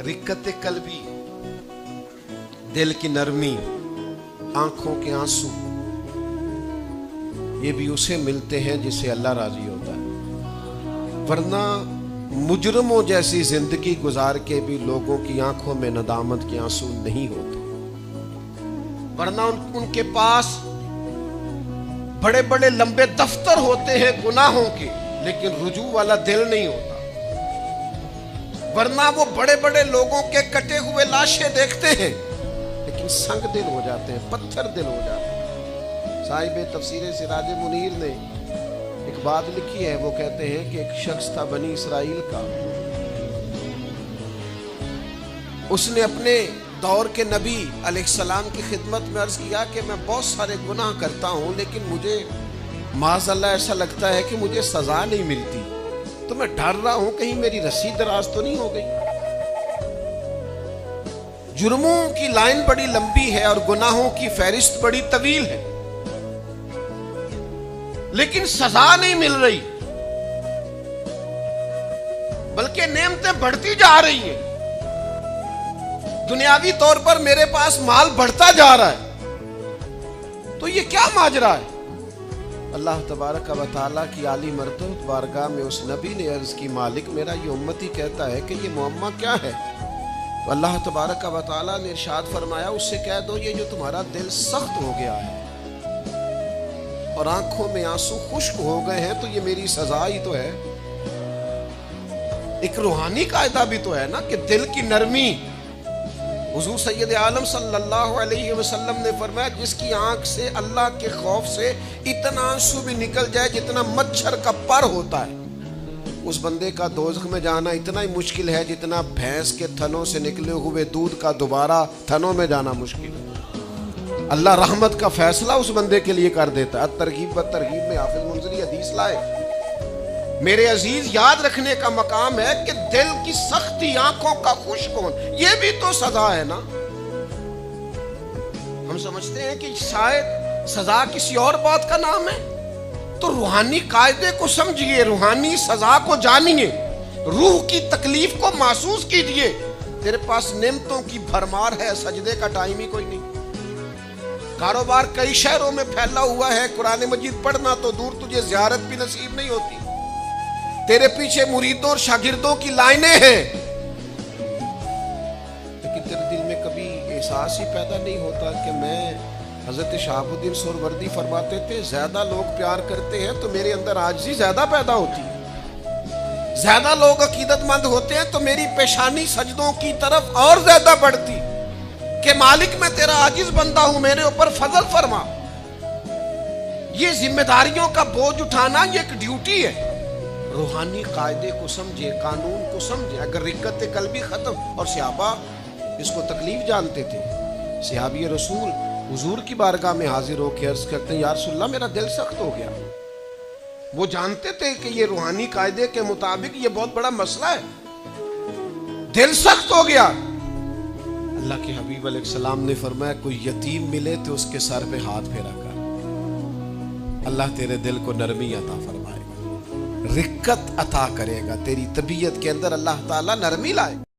रिक्कत कल्बी, दिल की नरमी, आंखों के आंसू, ये भी उसे मिलते हैं जिसे अल्लाह राजी होता है। वरना मुजरमों जैसी जिंदगी गुजार के भी लोगों की आंखों में नदामत के आंसू नहीं होते। वरना उनके पास बड़े बड़े लंबे दफ्तर होते हैं गुनाहों के, लेकिन रुजू वाला दिल नहीं होता। वरना वो बड़े बड़े लोगों के कटे हुए लाशें देखते हैं, लेकिन संग दिल हो जाते हैं, पत्थर दिल हो जाते हैं। साहिब तफसीर सिराज मुनीर ने एक बात लिखी है, वो कहते हैं कि एक शख्स था बनी इसराइल का, उसने अपने दौर के नबी अलैहिस्सलाम की खिदमत में अर्ज किया कि मैं बहुत सारे गुनाह करता हूं, लेकिन मुझे माज़अल्लाह ऐसा लगता है कि मुझे सजा नहीं मिलती, तो मैं डर रहा हूं कहीं मेरी रस्सी दराज तो नहीं हो गई। जुर्मों की लाइन बड़ी लंबी है और गुनाहों की फहरिस्त बड़ी तवील है, लेकिन सजा नहीं मिल रही, बल्कि नेमतें बढ़ती जा रही हैं। दुनियावी तौर पर मेरे पास माल बढ़ता जा रहा है, तो ये क्या माजरा है? अल्लाह तबारक व तआला की आली मर्तबत बारगाह में उस नबी ने अर्ज की, मालिक मेरा ये उम्मती कहता है कि ये मुअम्मा क्या है? तो अल्लाह तबारक व तआला ने इरशाद फरमाया, उससे कह दो ये जो तुम्हारा दिल सख्त हो गया है और आंखों में आंसू खुश्क हो गए हैं, तो ये मेरी सजा ही तो है। एक रूहानी कायदा भी तो है ना कि दिल की नरमी। हुजूर सैयद आलम सल्लल्लाहु अलैहि वसल्लम ने फरमाया, जिसकी आंख से अल्लाह के खौफ से इतना आंसू भी निकल जाए जितना मच्छर का पर होता है, उस बंदे का दोज़ख में जाना इतना ही मुश्किल है जितना भैंस के थनों से निकले हुए दूध का दोबारा थनों में जाना मुश्किल है। अल्लाह रहमत का फैसला उस बंदे के लिए कर देता है। तरगीब व तरगीब में हाफिज मुंज़री हदीस लाए। मेरे अजीज, याद रखने का मकाम है कि दिल की सख्ती, आंखों का खुश्क होना, ये भी तो सजा है ना। हम समझते हैं कि शायद सजा किसी और बात का नाम है, तो रूहानी कायदे को समझिए, रूहानी सजा को जानिए, रूह की तकलीफ को महसूस कीजिए। तेरे पास नेमतों की भरमार है, सजदे का टाइम ही कोई नहीं। कारोबार कई शहरों में फैला हुआ है, कुरान मजीद पढ़ना तो दूर, तुझे ज़ियारत भी नसीब नहीं होती। तेरे पीछे मुरीदों और शागिर्दों की लाइनें हैं, लेकिन तेरे दिल में कभी एहसास ही पैदा नहीं होता कि मैं, हजरत शहाबुद्दीन सोहरवर्दी फरमाते थे, ज्यादा लोग प्यार करते हैं तो मेरे अंदर आजिज़ी ज्यादा पैदा होती है, ज्यादा लोग अकीदतमंद होते हैं तो मेरी पेशानी सजदों की तरफ और ज्यादा बढ़ती कि मालिक मैं तेरा आजिज बंदा हूं, मेरे ऊपर फजल फरमा। ये जिम्मेदारियों का बोझ उठाना ये एक ड्यूटी है। रूहानी कायदे को समझे, कानून को समझे। अगर रिक्कत कल्बी खत्म, और सहाबा इसको तकलीफ जानते थे। सहाबी रसूल हुजूर की बारगाह में हाजिर होकर अर्ज करते हैं, या रसूलल्लाह मेरा दिल सख्त हो गया। वो जानते थे कि ये रूहानी कायदे के मुताबिक ये बहुत बड़ा मसला है, दिल सख्त हो गया। अल्लाह के हबीब अलैहिस्सलाम ने फरमाया, कोई यतीम मिले तो उसके सर पे हाथ फेरा कर, अल्लाह तेरे दिल को नरमी अता फरमाएगा, रिक्कत अता करेगा, तेरी तबीयत के अंदर अल्लाह ताला नरमी लाए।